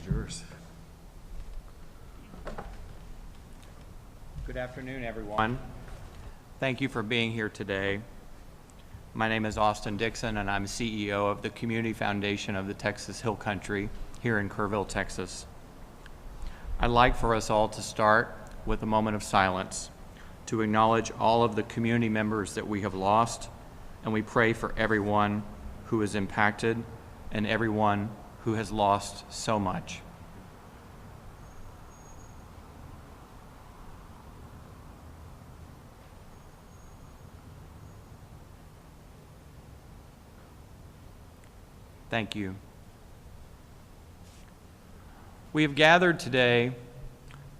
Yours. Good afternoon, everyone. Thank you for being here today. My name is Austin Dixon, and I'm CEO of the Community Foundation of the Texas Hill Country here in Kerrville, Texas. I'd like for us all to start with a moment of silence to acknowledge all of the community members that we have lost, and we pray for everyone who is impacted and everyone who has lost so much. Thank you. We have gathered today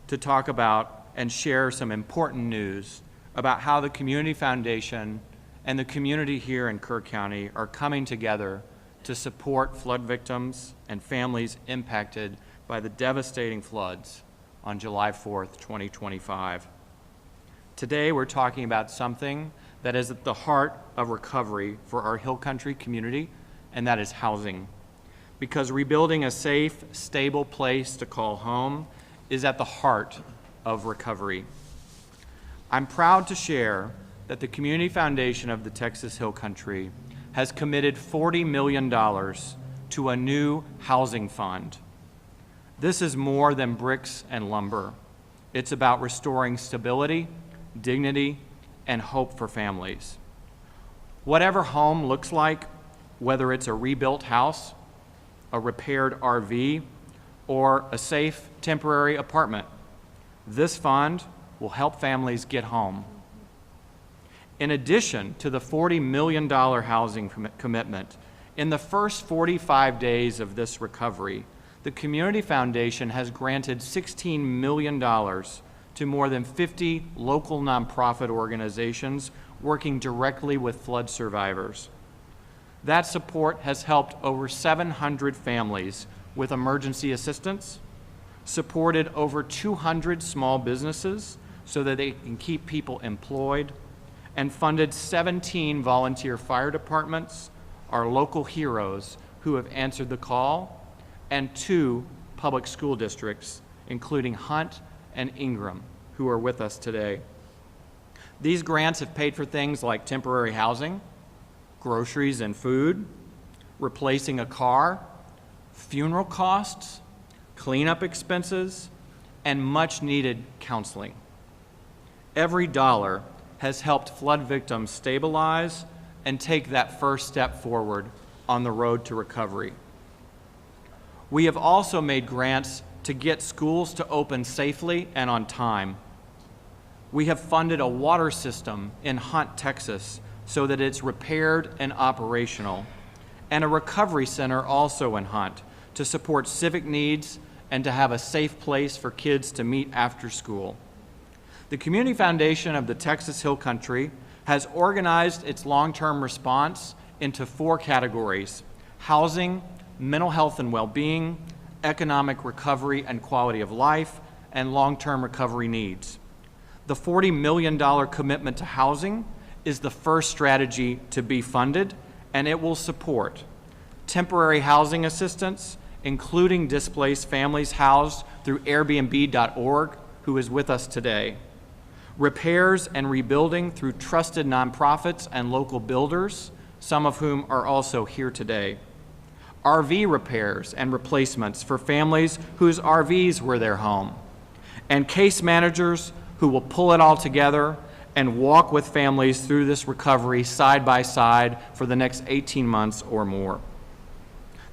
to talk about and share some important news about how the Community Foundation and the community here in Kerr County are coming together to support flood victims and families impacted by the devastating floods on July 4th, 2025. Today, we're talking about something that is at the heart of recovery for our Hill Country community, and that is housing. Because rebuilding a safe, stable place to call home is at the heart of recovery. I'm proud to share that the Community Foundation of the Texas Hill Country has committed $40 million to a new housing fund. This is more than bricks and lumber. It's about restoring stability, dignity, and hope for families. Whatever home looks like, whether it's a rebuilt house, a repaired RV, or a safe temporary apartment, this fund will help families get home. In addition to the $40 million housing commitment, in the first 45 days of this recovery, the Community Foundation has granted $16 million to more than 50 local nonprofit organizations working directly with flood survivors. That support has helped over 700 families with emergency assistance, supported over 200 small businesses so that they can keep people employed, and funded 17 volunteer fire departments, our local heroes who have answered the call, and 2 public school districts, including Hunt and Ingram, who are with us today. These grants have paid for things like temporary housing, groceries and food, replacing a car, funeral costs, cleanup expenses, and much needed counseling. Every dollar has helped flood victims stabilize and take that first step forward on the road to recovery. We have also made grants to get schools to open safely and on time. We have funded a water system in Hunt, Texas, so that it's repaired and operational, and a recovery center also in Hunt to support civic needs and to have a safe place for kids to meet after school. The Community Foundation of the Texas Hill Country has organized its long-term response into 4 categories: housing, mental health and well-being, economic recovery and quality of life, and long-term recovery needs. The $40 million commitment to housing is the first strategy to be funded, and it will support temporary housing assistance, including displaced families housed through Airbnb.org, who is with us today, repairs and rebuilding through trusted nonprofits and local builders, some of whom are also here today, RV repairs and replacements for families whose RVs were their home, and case managers who will pull it all together and walk with families through this recovery side by side for the next 18 months or more.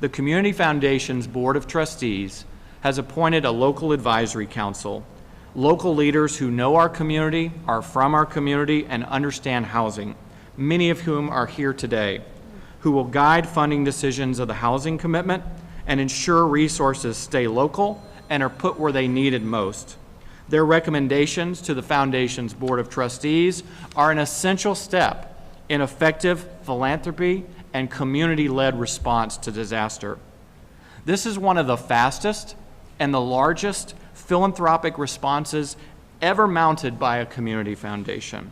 The Community Foundation's Board of Trustees has appointed a local advisory council, local leaders who know our community, are from our community, and understand housing, many of whom are here today, who will guide funding decisions of the housing commitment and ensure resources stay local and are put where they needed most. Their recommendations to the Foundation's Board of Trustees are an essential step in effective philanthropy and community-led response to disaster. This is one of the fastest and the largest philanthropic responses ever mounted by a community foundation.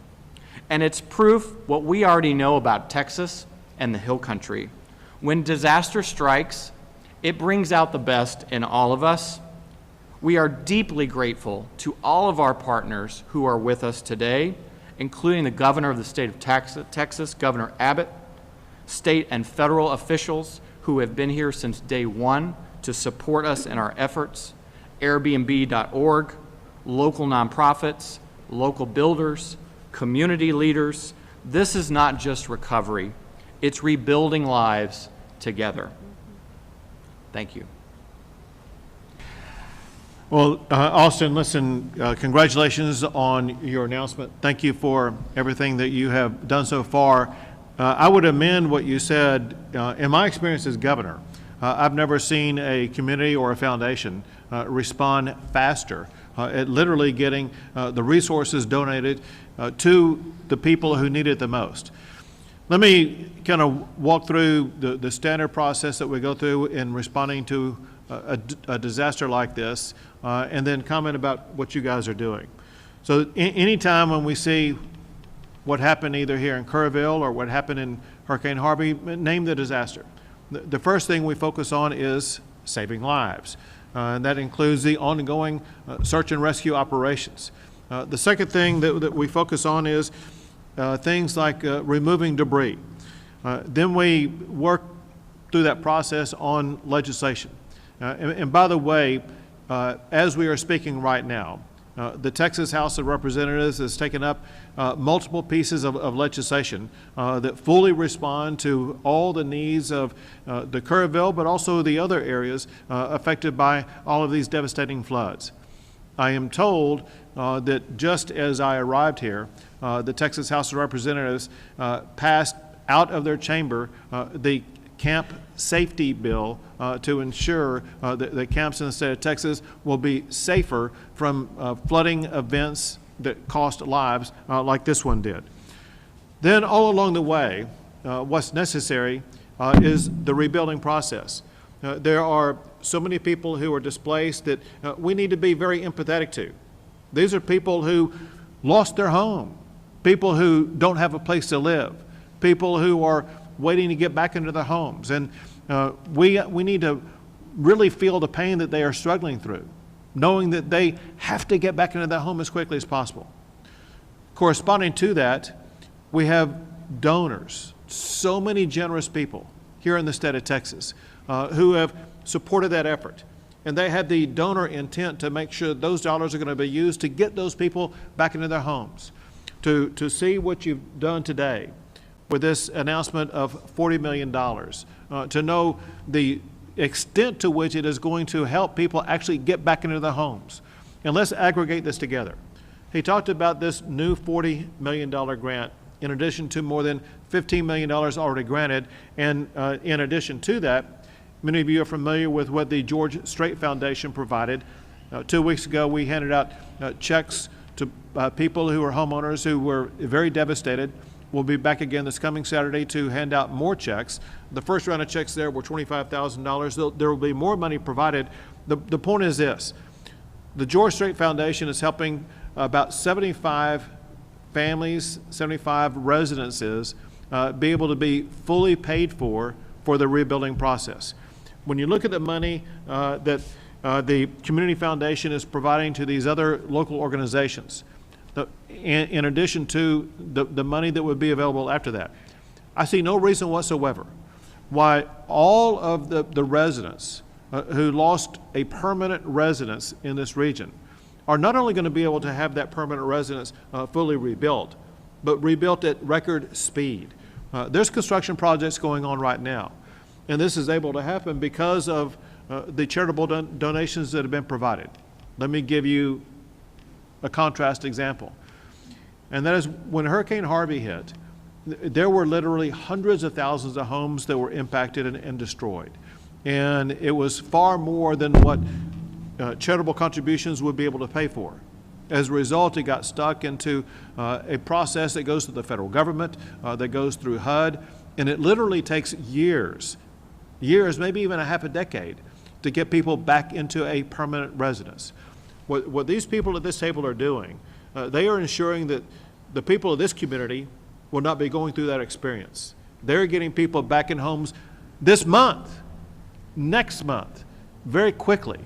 And it's proof what we already know about Texas and the Hill Country. When disaster strikes, it brings out the best in all of us. We are deeply grateful to all of our partners who are with us today, including the governor of the state of Texas, Governor Abbott, state and federal officials who have been here since day one to support us in our efforts, Airbnb.org, local nonprofits, local builders, community leaders. This is not just recovery, it's rebuilding lives together. Thank you. Well, Austin, listen, congratulations on your announcement. Thank you for everything that you have done so far. I would amend what you said. In my experience as governor, I've never seen a community or a foundation respond faster at literally getting the resources donated to the people who need it the most. Let me kind of walk through the standard process that we go through in responding to a disaster like this, and then comment about what you guys are doing. So anytime when we see what happened either here in Kerrville or what happened in Hurricane Harvey, name the disaster. The first thing we focus on is saving lives, and that includes the ongoing search and rescue operations. The second thing that we focus on is things like removing debris. Then we work through that process on legislation. And by the way, as we are speaking right now, the Texas House of Representatives has taken up multiple pieces of legislation that fully respond to all the needs of the Kerrville, but also the other areas affected by all of these devastating floods. I am told that just as I arrived here, the Texas House of Representatives passed out of their chamber the camp safety bill to ensure that the camps in the state of Texas will be safer from flooding events that cost lives like this one did. Then all along the way, what's necessary is the rebuilding process. There are so many people who are displaced that we need to be very empathetic to. These are people who lost their home, people who don't have a place to live, people who are waiting to get back into their homes. And we need to really feel the pain that they are struggling through, knowing that they have to get back into their home as quickly as possible. Corresponding to that, we have donors, so many generous people here in the state of Texas who have supported that effort. And they had the donor intent to make sure that those dollars are going to be used to get those people back into their homes. To see what you've done today with this announcement of $40 million, to know the extent to which it is going to help people actually get back into their homes. And let's aggregate this together. He talked about this new $40 million grant, in addition to more than $15 million already granted. And in addition to that, many of you are familiar with what the George Strait Foundation provided. 2 weeks ago, we handed out checks to people who are homeowners who were very devastated. We'll be back again this coming Saturday to hand out more checks. The first round of checks there were $25,000. There will be more money provided. The point is this: the George Strait Foundation is helping about 75 families, 75 residences be able to be fully paid for the rebuilding process. When you look at the money that the Community Foundation is providing to these other local organizations, in addition to the money that would be available after that, I see no reason whatsoever why all of the residents who lost a permanent residence in this region are not only going to be able to have that permanent residence fully rebuilt, but rebuilt at record speed. There's construction projects going on right now, and this is able to happen because of the charitable donations that have been provided. Let me give you a contrast example, and that is when Hurricane Harvey hit, there were literally hundreds of thousands of homes that were impacted and destroyed, and it was far more than what charitable contributions would be able to pay for. As a result, it got stuck into a process that goes to the federal government, that goes through HUD, and it literally takes years, maybe even a half a decade, to get people back into a permanent residence. What these people at this table are doing, they are ensuring that the people of this community will not be going through that experience. They're getting people back in homes this month, next month, very quickly.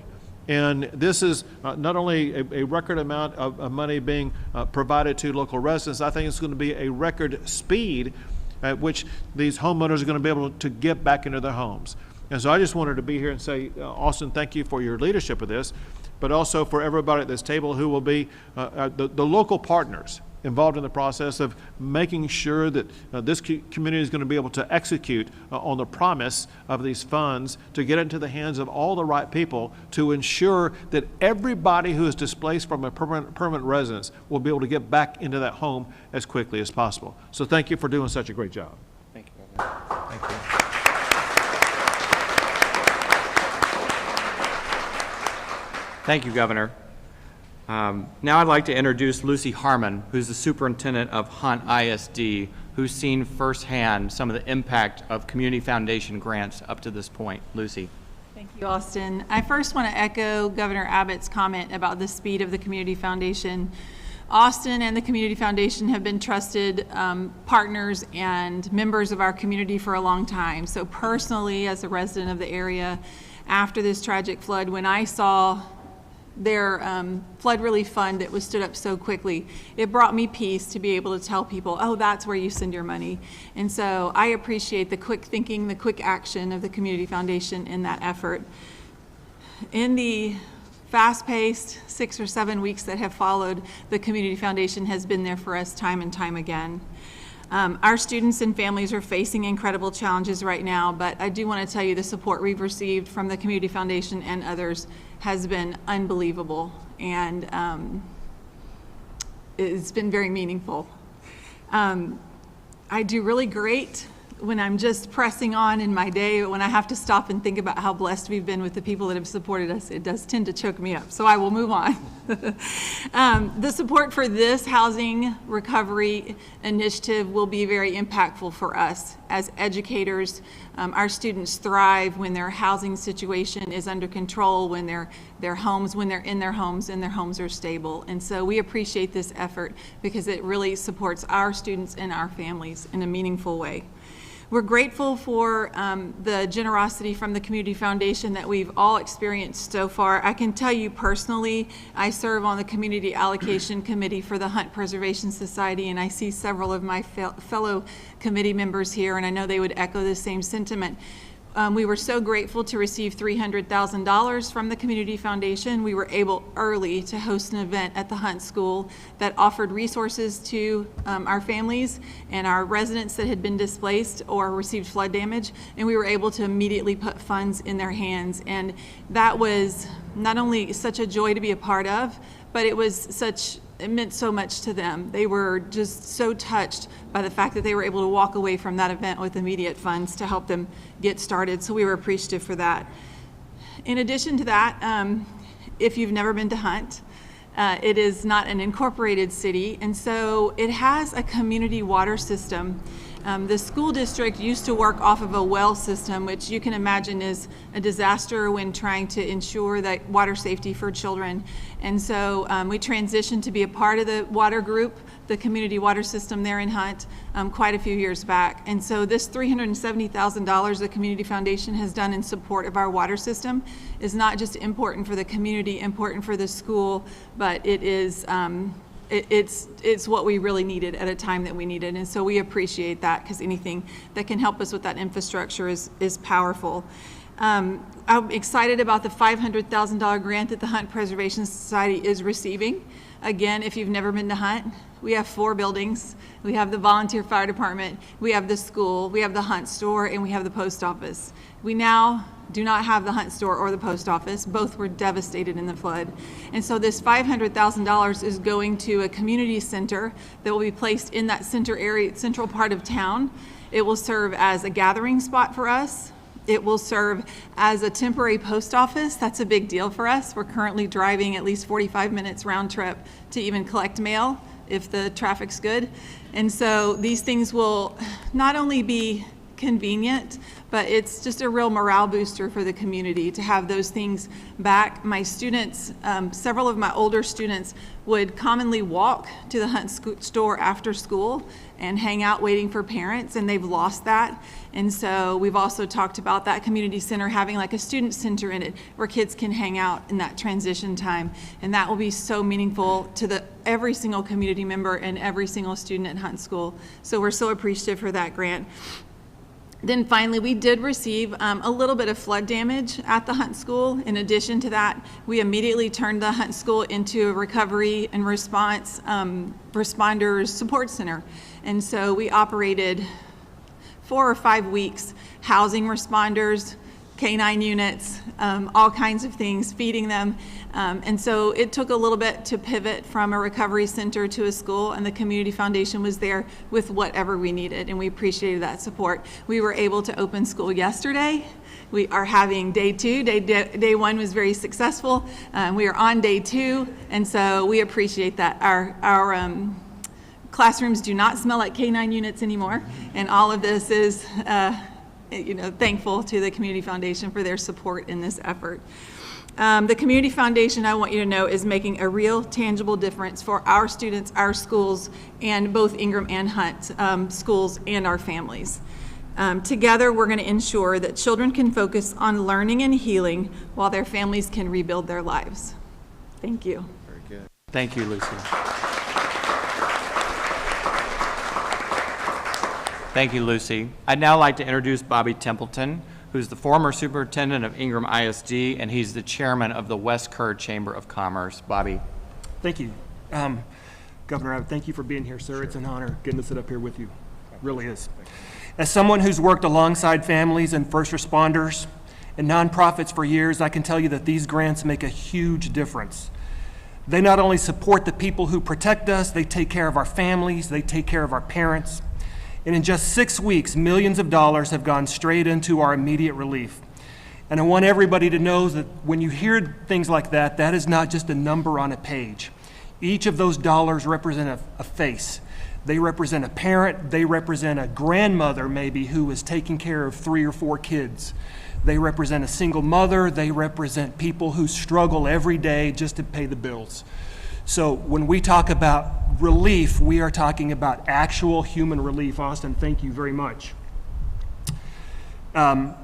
And this is not only a record amount of money being provided to local residents, I think it's going to be a record speed at which these homeowners are going to be able to get back into their homes. And so I just wanted to be here and say, Austin, thank you for your leadership of this, but also for everybody at this table who will be the local partners involved in the process of making sure that this community is going to be able to execute on the promise of these funds to get into the hands of all the right people to ensure that everybody who is displaced from a permanent residence will be able to get back into that home as quickly as possible. So thank you for doing such a great job. Thank you, Governor. Thank you. Thank you, Governor. Now I'd like to introduce Lucy Harmon, who's the superintendent of Hunt ISD, who's seen firsthand some of the impact of Community Foundation grants up to this point. Lucy. Thank you, Austin. I first want to echo Governor Abbott's comment about the speed of the Community Foundation. Austin and the Community Foundation have been trusted partners and members of our community for a long time. So personally, as a resident of the area, after this tragic flood, when I saw their flood relief fund that was stood up so quickly, it brought me peace to be able to tell people, oh, that's where you send your money. And so I appreciate the quick thinking, the quick action of the Community Foundation in that effort. In the fast-paced 6 or 7 weeks that have followed, the Community Foundation has been there for us time and time again. Our students and families are facing incredible challenges right now, but I do want to tell you the support we've received from the Community Foundation and others has been unbelievable, and it's been very meaningful. I do really great when I'm just pressing on in my day. When I have to stop and think about how blessed we've been with the people that have supported us, it does tend to choke me up, so I will move on. The support for this housing recovery initiative will be very impactful for us as educators. Our students thrive when their housing situation is under control, when they're in their homes and their homes are stable. And so we appreciate this effort because it really supports our students and our families in a meaningful way. We're grateful for the generosity from the Community Foundation that we've all experienced so far. I can tell you personally, I serve on the Community Allocation Committee for the Hunt Preservation Society, and I see several of my fellow committee members here, and I know they would echo the same sentiment. We were so grateful to receive $300,000 from the Community Foundation. We were able early to host an event at the Hunt School that offered resources to our families and our residents that had been displaced or received flood damage, and we were able to immediately put funds in their hands. And that was not only such a joy to be a part of, but it was such it meant so much to them. They were just so touched by the fact that they were able to walk away from that event with immediate funds to help them get started. So we were appreciative for that. In addition to that, if you've never been to Hunt, it is not an incorporated city, and so it has a community water system. The school district used to work off of a well system, which you can imagine is a disaster when trying to ensure that water safety for children. And so we transitioned to be a part of the water group, the community water system there in Hunt, quite a few years back. And so this $370,000 the Community Foundation has done in support of our water system is not just important for the community, important for the school, but it is it's what we really needed at a time that we needed. And so we appreciate that, because anything that can help us with that infrastructure is powerful. I'm excited about the $500,000 grant that the Hunt Preservation Society is receiving. Again, if you've never been to Hunt, we have 4 buildings. We have the volunteer fire department, we have the school, we have the Hunt store, and we have the post office. We now do not have the Hunt store or the post office. Both were devastated in the flood. And so this $500,000 is going to a community center that will be placed in that central part of town. It will serve as a gathering spot for us. It will serve as a temporary post office. That's a big deal for us. We're currently driving at least 45 minutes round trip to even collect mail if the traffic's good. And so these things will not only be convenient, but it's just a real morale booster for the community to have those things back. My students, several of my older students would commonly walk to the Hunt store after school and hang out waiting for parents, and they've lost that. And so we've also talked about that community center having like a student center in it where kids can hang out in that transition time, and that will be so meaningful to every single community member and every single student at Hunt School. So we're so appreciative for that grant. Then finally, we did receive a little bit of flood damage at the Hunt School. In addition to that, we immediately turned the Hunt School into a recovery and response responders support center. And so we operated 4 or 5 weeks housing responders, K-9 units, all kinds of things, feeding them. And so it took a little bit to pivot from a recovery center to a school, and the Community Foundation was there with whatever we needed, and we appreciated that support. We were able to open school yesterday. We are having day 2. Day 1 was very successful. We are on day 2, and so we appreciate that. Our classrooms do not smell like K-9 units anymore, and all of this is thankful to the Community Foundation for their support in this effort. The Community Foundation, I want you to know, is making a real tangible difference for our students, our schools, and both Ingram and Hunt schools and our families. Together, we're going to ensure that children can focus on learning and healing while their families can rebuild their lives. Thank you. Very good. Thank you, Lucy. Thank you, Lucy. I'd now like to introduce Bobby Templeton, who's the former superintendent of Ingram ISD, and he's the chairman of the West Kerr Chamber of Commerce. Bobby. Thank you. Governor Abbott, thank you for being here, sir. Sure. It's an honor getting to sit up here with you. It really is. As someone who's worked alongside families and first responders and nonprofits for years, I can tell you that these grants make a huge difference. They not only support the people who protect us, they take care of our families, they take care of our parents. And in just 6 weeks, millions of dollars have gone straight into our immediate relief. And I want everybody to know that when you hear things like that, that is not just a number on a page. Each of those dollars represent a face. They represent a parent, they represent a grandmother maybe who is taking care of 3 or 4 kids. They represent a single mother, they represent people who struggle every day just to pay the bills. So when we talk about relief, we are talking about actual human relief. Austin, thank you very much. From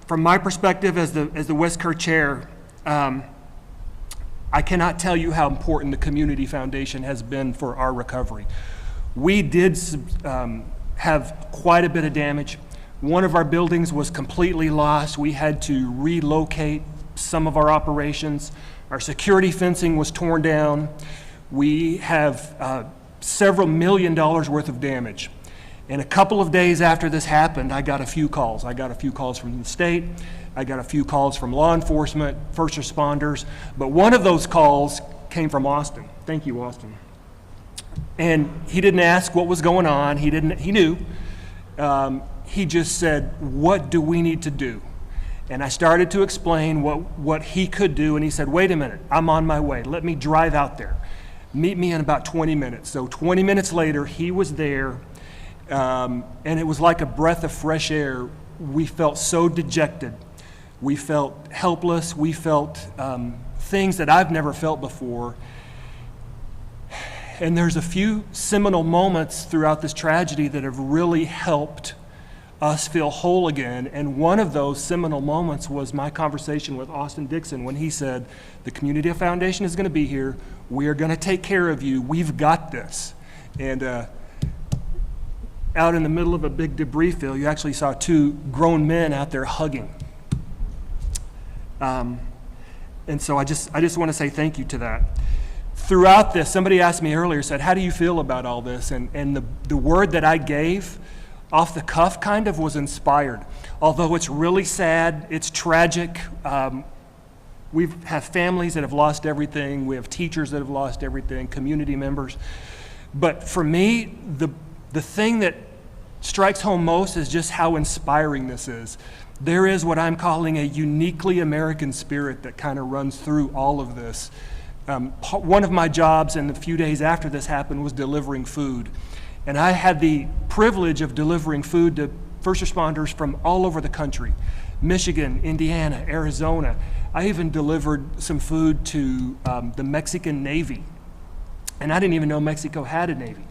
my perspective as the West Kerr chair, I cannot tell you how important the Community Foundation has been for our recovery. We did have quite a bit of damage. One of our buildings was completely lost. We had to relocate some of our operations. Our security fencing was torn down. We have several $1 million worth of damage. And a couple of days after this happened, I got a few calls. I got a few calls from the state. I got a few calls from law enforcement, first responders. But one of those calls came from Austin. Thank you, Austin. And he didn't ask what was going on. He knew. He just said, what do we need to do? And I started to explain what he could do, and he said, wait a minute, I'm on my way. Let me drive out there. Meet me in about 20 minutes. So 20 minutes later, he was there, and it was like a breath of fresh air. We felt so dejected. We felt helpless. We felt things that I've never felt before. And there's a few seminal moments throughout this tragedy that have really helped us feel whole again. And one of those seminal moments was my conversation with Austin Dixon when he said, the Community Foundation is going to be here. We are going to take care of you. We've got this. And out in the middle of a big debris field, you actually saw two grown men out there hugging. And so I just want to say thank you to that. Throughout this, somebody asked me earlier, said, how do you feel about all this? And the word that I gave off the cuff kind of was inspired. Although it's really sad, it's tragic. We have families that have lost everything. We have teachers that have lost everything, community members. But for me, the thing that strikes home most is just how inspiring this is. There is what I'm calling a uniquely American spirit that kind of runs through all of this. One of my jobs in the few days after this happened was delivering food. And I had the privilege of delivering food to first responders from all over the country, Michigan, Indiana, Arizona. I even delivered some food to the Mexican Navy. And I didn't even know Mexico had a Navy.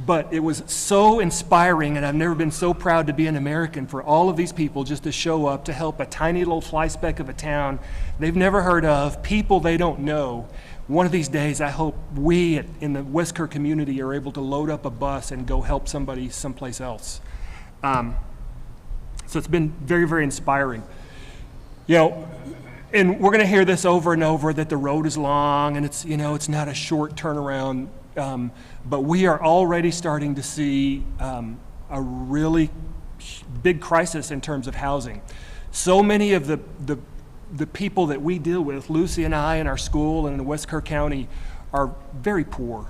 But it was so inspiring, and I've never been so proud to be an American for all of these people just to show up to help a tiny little fly speck of a town they've never heard of, people they don't know. One of these days, I hope we in the West Kerr community are able to load up a bus and go help somebody someplace else. So it's been very, very inspiring. You know, and we're going to hear this over and over that the road is long and it's not a short turnaround. But we are already starting to see a really big crisis in terms of housing. So many of the people that we deal with, Lucy and I in our school and in West Kerr County, are very poor.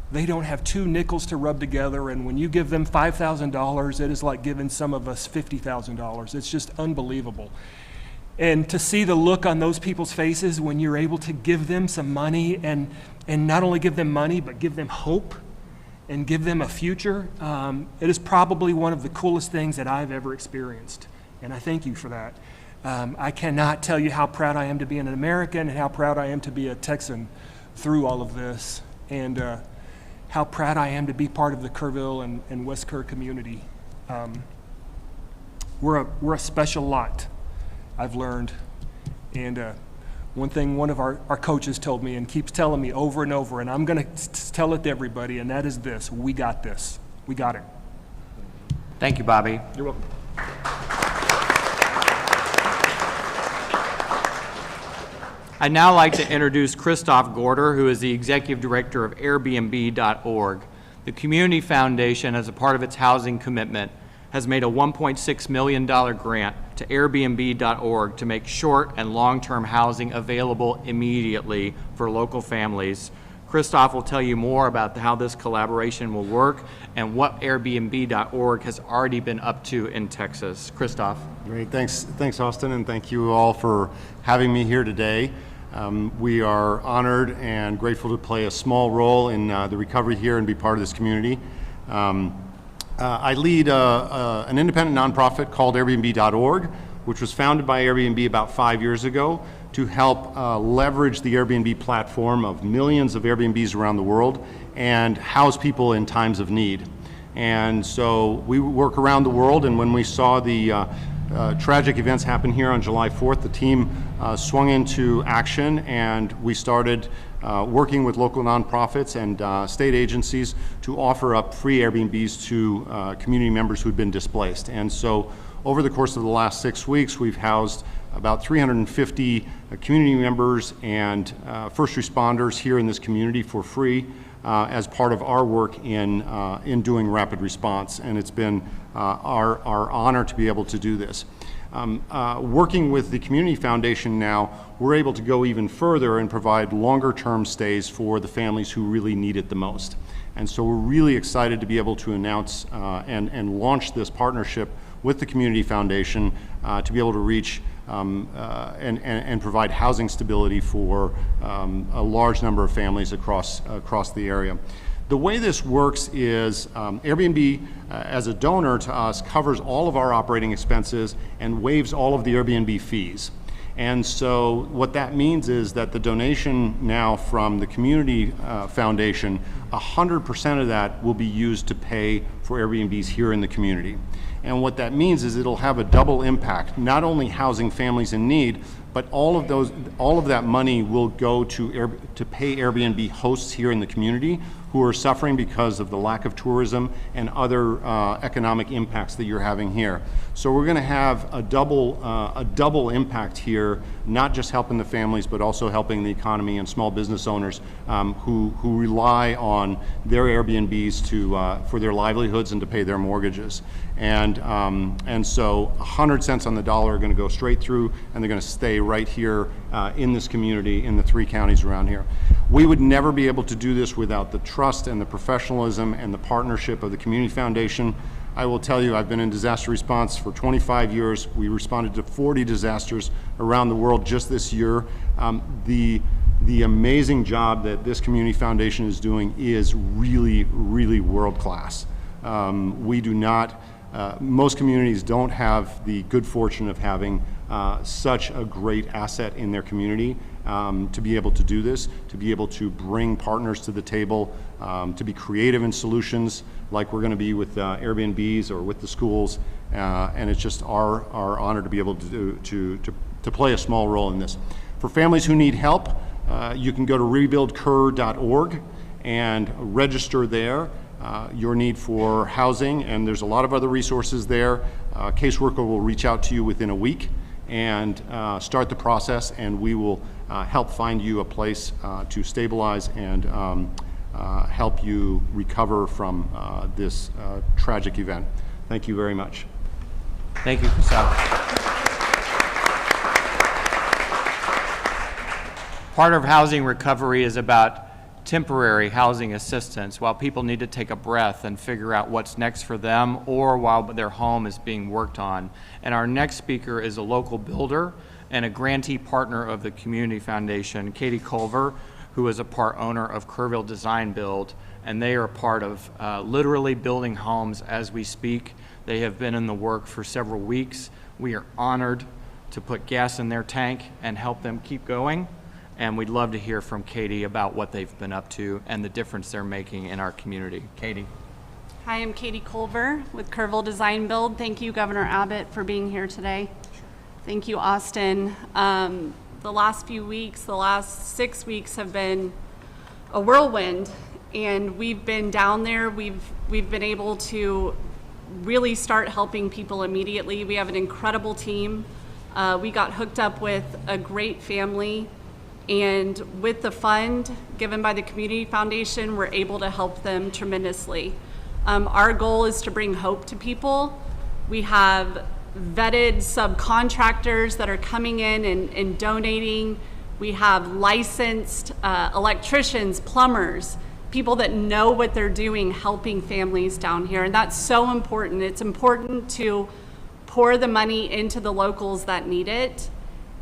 They don't have two nickels to rub together, and when you give them $5,000, it is like giving some of us $50,000. It's just unbelievable. And to see the look on those people's faces when you're able to give them some money and not only give them money, but give them hope and give them a future, it is probably one of the coolest things that I've ever experienced. And I thank you for that. I cannot tell you how proud I am to be an American and how proud I am to be a Texan through all of this, and how proud I am to be part of the Kerrville and West Kerr community. We're a special lot, I've learned. And one thing one of our coaches told me and keeps telling me over and over, and I'm going to tell it to everybody, and that is this: we got this. We got it. Thank you, Bobby. You're welcome. I'd now like to introduce Christoph Gorder, who is the Executive Director of Airbnb.org. The Community Foundation, as a part of its housing commitment, has made a $1.6 million grant to Airbnb.org to make short and long-term housing available immediately for local families. Christoph will tell you more about how this collaboration will work and what Airbnb.org has already been up to in Texas. Christoph. Great, thanks Austin, and thank you all for having me here today. We are honored and grateful to play a small role in the recovery here and be part of this community. I lead an independent nonprofit called Airbnb.org, which was founded by Airbnb about 5 years ago to help leverage the Airbnb platform of millions of Airbnbs around the world and house people in times of need. And so we work around the world, and when we saw the tragic events happen here on July 4th, the team swung into action, and we started working with local nonprofits and state agencies to offer up free Airbnbs to community members who'd been displaced. And so over the course of the last 6 weeks, we've housed about 350 community members and first responders here in this community for free as part of our work in doing rapid response. And it's been our honor to be able to do this. Working with the Community Foundation now, we're able to go even further and provide longer-term stays for the families who really need it the most. And so we're really excited to be able to announce and launch this partnership with the Community Foundation to be able to reach and provide housing stability for a large number of families across the area. The way this works is Airbnb, as a donor to us, covers all of our operating expenses and waives all of the Airbnb fees. And so what that means is that the donation now from the Community Foundation, 100% of that will be used to pay for Airbnbs here in the community. And what that means is it'll have a double impact, not only housing families in need, but all of that money will go to pay Airbnb hosts here in the community who are suffering because of the lack of tourism and other economic impacts that you're having here. So we're going to have a double impact here, not just helping the families, but also helping the economy and small business owners who rely on their Airbnbs for their livelihoods and to pay their mortgages. And so 100 cents on the dollar are going to go straight through, and they're going to stay right here in this community in the 3 counties around here. We would never be able to do this without the trust and the professionalism and the partnership of the Community Foundation. I will tell you, I've been in disaster response for 25 years. We responded to 40 disasters around the world just this year. The amazing job that this Community Foundation is doing is really, really world class. We do not, most communities don't have the good fortune of having such a great asset in their community to be able to do this, to be able to bring partners to the table, to be creative in solutions like we're going to be with Airbnbs or with the schools, and it's just our honor to be able to play a small role in this. For families who need help, you can go to rebuildkerr.org and register there your need for housing, and there's a lot of other resources there. A caseworker will reach out to you within a week and start the process, and we will help find you a place to stabilize and help you recover from this tragic event. Thank you very much. Thank you, Sal. Part of housing recovery is about temporary housing assistance while people need to take a breath and figure out what's next for them or while their home is being worked on. And our next speaker is a local builder and a grantee partner of the Community Foundation, Katie Culver, who is a part owner of Kerrville Design Build, and they are part of literally building homes as we speak. They have been in the work for several weeks. We are honored to put gas in their tank and help them keep going. And we'd love to hear from Katie about what they've been up to and the difference they're making in our community. Katie. Hi, I'm Katie Culver with Kerrville Design Build. Thank you, Governor Abbott, for being here today. Thank you, Austin. The last few weeks, the last 6 weeks have been a whirlwind, and we've been down there. We've been able to really start helping people immediately. We have an incredible team. We got hooked up with a great family, and with the fund given by the Community Foundation, we're able to help them tremendously. Our goal is to bring hope to people. We have vetted subcontractors that are coming in and donating. We have licensed electricians, plumbers, people that know what they're doing helping families down here, and that's so important. It's important to pour the money into the locals that need it.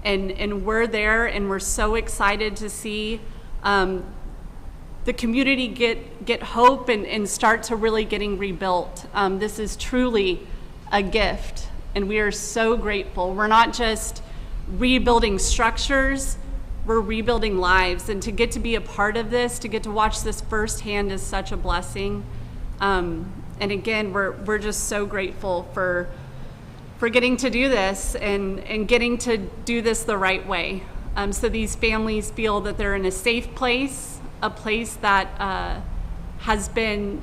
And we're there, and we're so excited to see the community get hope and start to really getting rebuilt. This is truly a gift, and we are so grateful. We're not just rebuilding structures, we're rebuilding lives. And to get to be a part of this, to get to watch this firsthand is such a blessing. And again, we're just so grateful for getting to do this and getting to do this the right way. So these families feel that they're in a safe place, a place that has been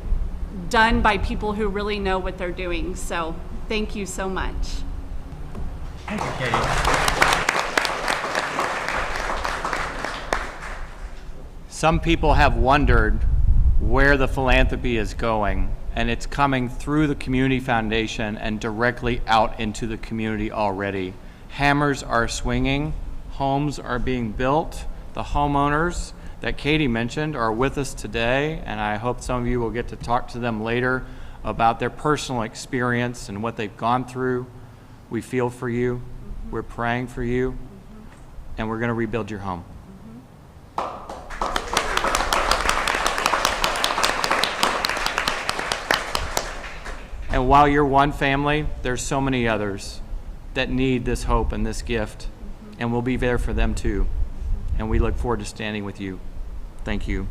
done by people who really know what they're doing. So thank you so much. Thank you, Katie. Some people have wondered where the philanthropy is going, and it's coming through the Community Foundation and directly out into the community already. Hammers are swinging, homes are being built. The homeowners that Katie mentioned are with us today, and I hope some of you will get to talk to them later about their personal experience and what they've gone through. We feel for you, we're praying for you, and we're going to rebuild your home. And while you're one family, there's so many others that need this hope and this gift, and we'll be there for them too. And we look forward to standing with you. Thank you.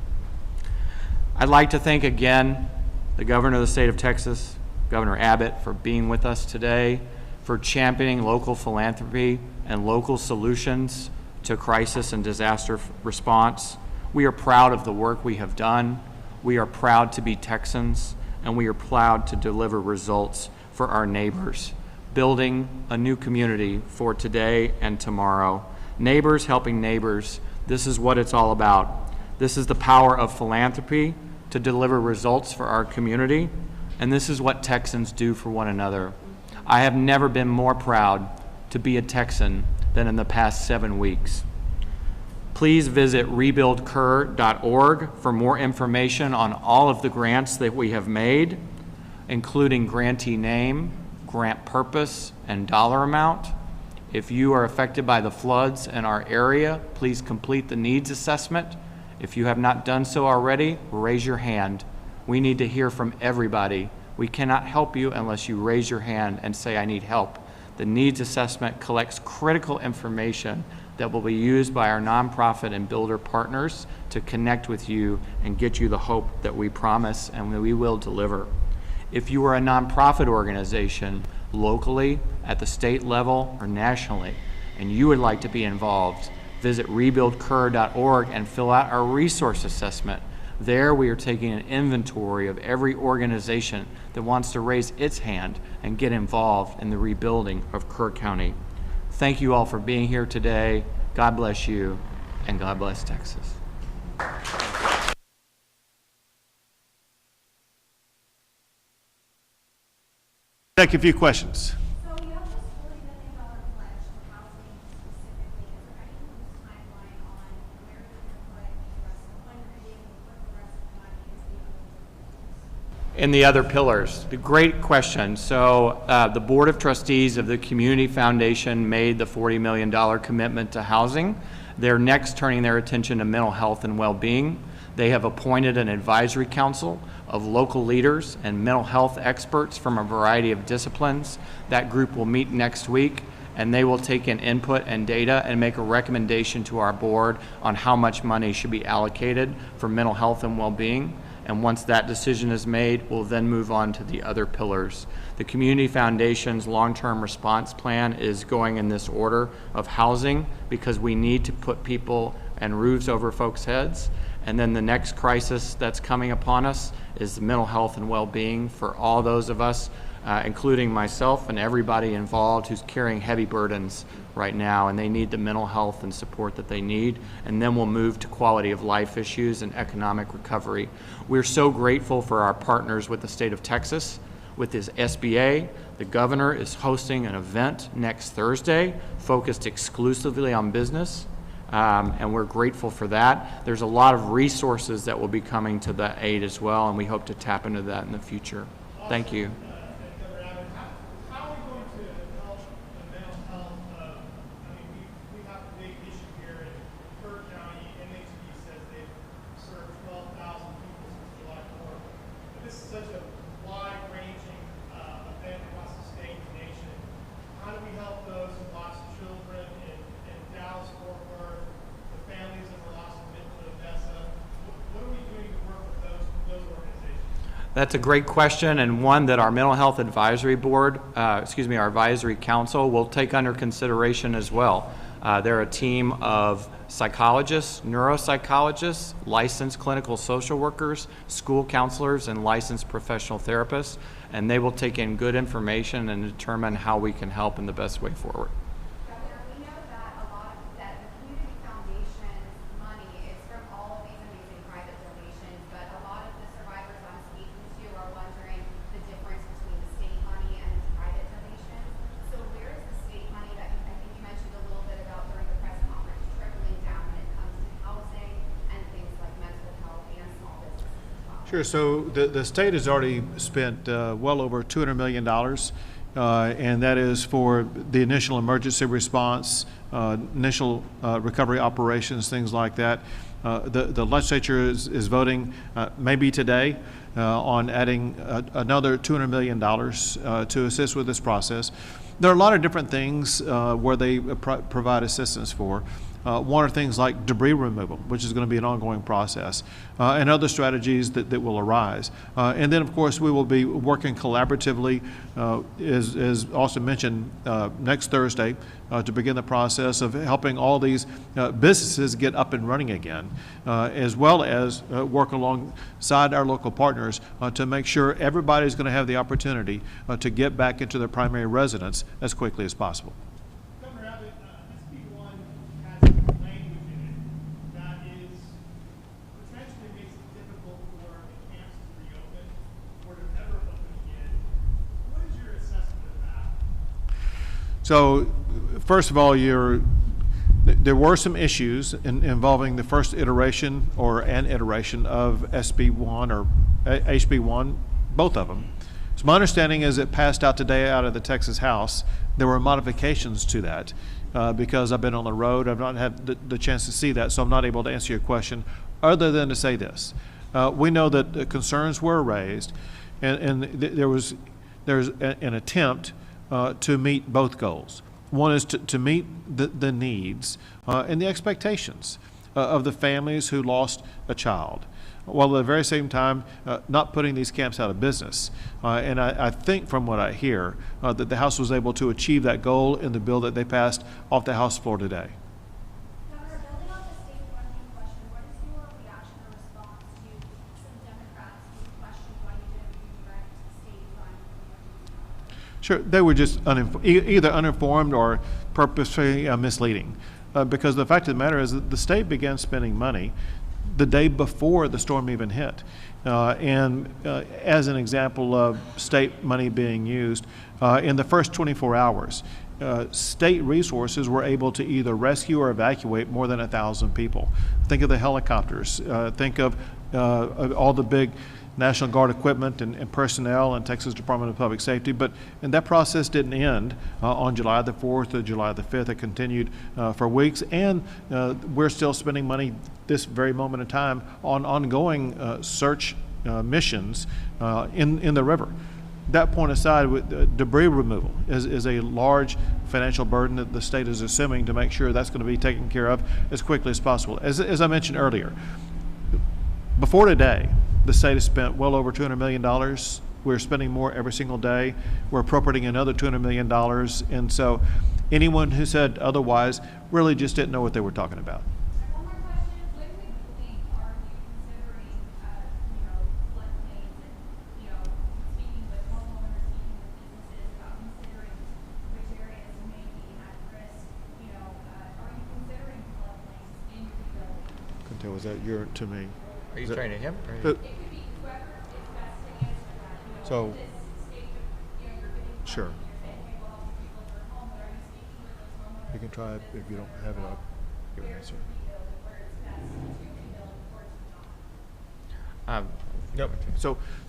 I'd like to thank again the governor of the state of Texas, Governor Abbott, for being with us today, for championing local philanthropy and local solutions to crisis and disaster response. We are proud of the work we have done. We are proud to be Texans, and we are proud to deliver results for our neighbors, building a new community for today and tomorrow. Neighbors helping neighbors, this is what it's all about. This is the power of philanthropy to deliver results for our community, and this is what Texans do for one another. I have never been more proud to be a Texan than in the past 7 weeks. Please visit rebuildkerr.org for more information on all of the grants that we have made, including grantee name, grant purpose, and dollar amount. If you are affected by the floods in our area, please complete the needs assessment. If you have not done so already, raise your hand. We need to hear from everybody. We cannot help you unless you raise your hand and say, I need help. The needs assessment collects critical information that will be used by our nonprofit and builder partners to connect with you and get you the hope that we promise and that we will deliver. If you are a nonprofit organization locally, at the state level, or nationally, and you would like to be involved, visit rebuildkerr.org and fill out our resource assessment. There we are taking an inventory of every organization that wants to raise its hand and get involved in the rebuilding of Kerr County. Thank you all for being here today. God bless you, and God bless Texas. Take a few questions. So you have this $40 million pledge for housing specifically. Is there any timeline on where you're going to put the rest of, when you're able to put the rest of the money into the other? In the other pillars, the great question. So the Board of Trustees of the Community Foundation made the $40 million commitment to housing. They're next turning their attention to mental health and well-being. They have appointed an advisory council of local leaders and mental health experts from a variety of disciplines. That group will meet next week, and they will take in input and data and make a recommendation to our board on how much money should be allocated for mental health and well-being. And once that decision is made, we'll then move on to the other pillars. The Community Foundation's long-term response plan is going in this order of housing, because we need to put people and roofs over folks' heads. And then the next crisis that's coming upon us is the mental health and well-being for all those of us, including myself and everybody involved who's carrying heavy burdens right now, and they need the mental health and support that they need. And then we'll move to quality of life issues and economic recovery. We're so grateful for our partners with the state of Texas, with this SBA. The governor is hosting an event next Thursday focused exclusively on business. And we're grateful for that. There's a lot of resources that will be coming to that aid as well, and we hope to tap into that in the future. Thank you. How are we going to help the mental health of, we have a big issue here in Kerr County. MHP says they've served 12,000 people since July 4th. But this is such a wide-ranging event across the state and nation. How do we help those who lost children in Dallas, Fort Worth, the families that were lost in Midland, Odessa? What are we doing to work with those organizations? That's a great question, and one that our Mental Health Advisory Board, our Advisory Council will take under consideration as well. They're a team of psychologists, neuropsychologists, licensed clinical social workers, school counselors, and licensed professional therapists, and they will take in good information and determine how we can help in the best way forward. Governor, we know that that the Community Foundation's money is from all of these amazing private donations, but a lot of this Sure. So the state has already spent well over $200 million, and that is for the initial emergency response, initial recovery operations, things like that. The legislature is voting maybe today on adding another $200 million to assist with this process. There are a lot of different things where they provide assistance for. One are things like debris removal, which is going to be an ongoing process, and other strategies that will arise. And then, of course, we will be working collaboratively, as Austin mentioned, next Thursday to begin the process of helping all these businesses get up and running again, as well as work alongside our local partners to make sure everybody's going to have the opportunity to get back into their primary residence as quickly as possible. Governor Abbott, SB1 has language in it that is potentially makes it difficult for the camps to reopen or to never open again. What is your assessment of that? So, first of all, there were some issues involving the first iteration or an iteration of SB1 or HB1, both of them. So my understanding is it passed out today out of the Texas House. There were modifications to that because I've been on the road. I've not had the chance to see that, so I'm not able to answer your question other than to say this. We know that the concerns were raised, and there's an attempt to meet both goals. One is to meet the needs and the expectations of the families who lost a child, while at the very same time not putting these camps out of business. And I think from what I hear that the House was able to achieve that goal in the bill that they passed off the House floor today. Governor, building on the state funding question, what is your reaction or response to some Democrats who questioned why you didn't redirect state funds? Sure, they were just either uninformed or purposely misleading. Because the fact of the matter is that the state began spending money the day before the storm even hit. As an example of state money being used, in the first 24 hours, state resources were able to either rescue or evacuate more than 1,000 people. Think of the helicopters. Think of all the big National Guard equipment and personnel and Texas Department of Public Safety. And that process didn't end on July the 4th or July the 5th. It continued for weeks, and we're still spending money this very moment in time on ongoing search missions in the river. That point aside, with debris removal is a large financial burden that the state is assuming to make sure that's going to be taken care of as quickly as possible. As I mentioned earlier, before today, the state has spent well over $200 million. We're spending more every single day. We're appropriating another $200 million. And so anyone who said otherwise really just didn't know what they were talking about. One more question. When we are you considering, floodplains and, speaking with homeowners, speaking with businesses about considering which areas may be at risk, are you considering floodplains in your rebuilding? Was that your to me? Are you trying to him? It could be whoever is best to answer that. So- This stage of, you're getting Sure. funding, you're saying, hey, we'll help people with their home, but are you speaking with those homeowners? You can try it. If you don't have it, I'll give an answer. Where it's best to rebuild, where it's not. Yep.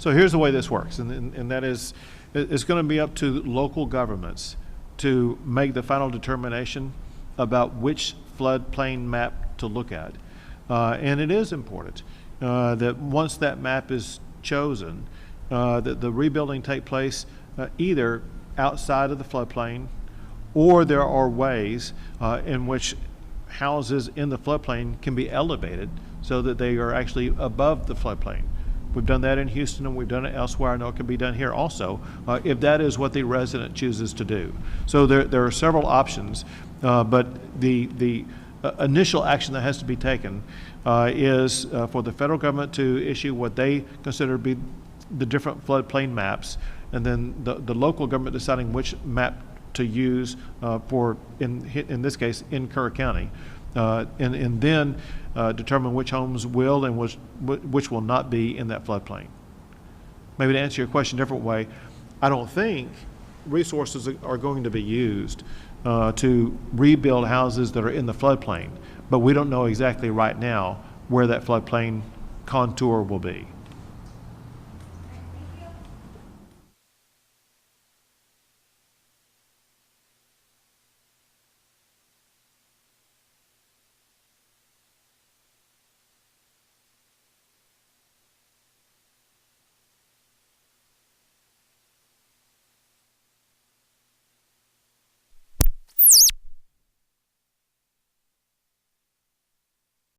So here's the way this works, and that is, it's going to be up to local governments to make the final determination about which floodplain map to look at. And it is important that once that map is chosen, that the rebuilding take place either outside of the floodplain, or there are ways in which houses in the floodplain can be elevated so that they are actually above the floodplain. We've done that in Houston, and we've done it elsewhere. I know it can be done here also, if that is what the resident chooses to do. So there are several options, but the initial action that has to be taken is for the federal government to issue what they consider to be the different floodplain maps, and then the local government deciding which map to use for, in this case, in Kerr County, and then determine which homes will and which will not be in that floodplain. Maybe to answer your question a different way, I don't think resources are going to be used to rebuild houses that are in the floodplain, but we don't know exactly right now where that floodplain contour will be.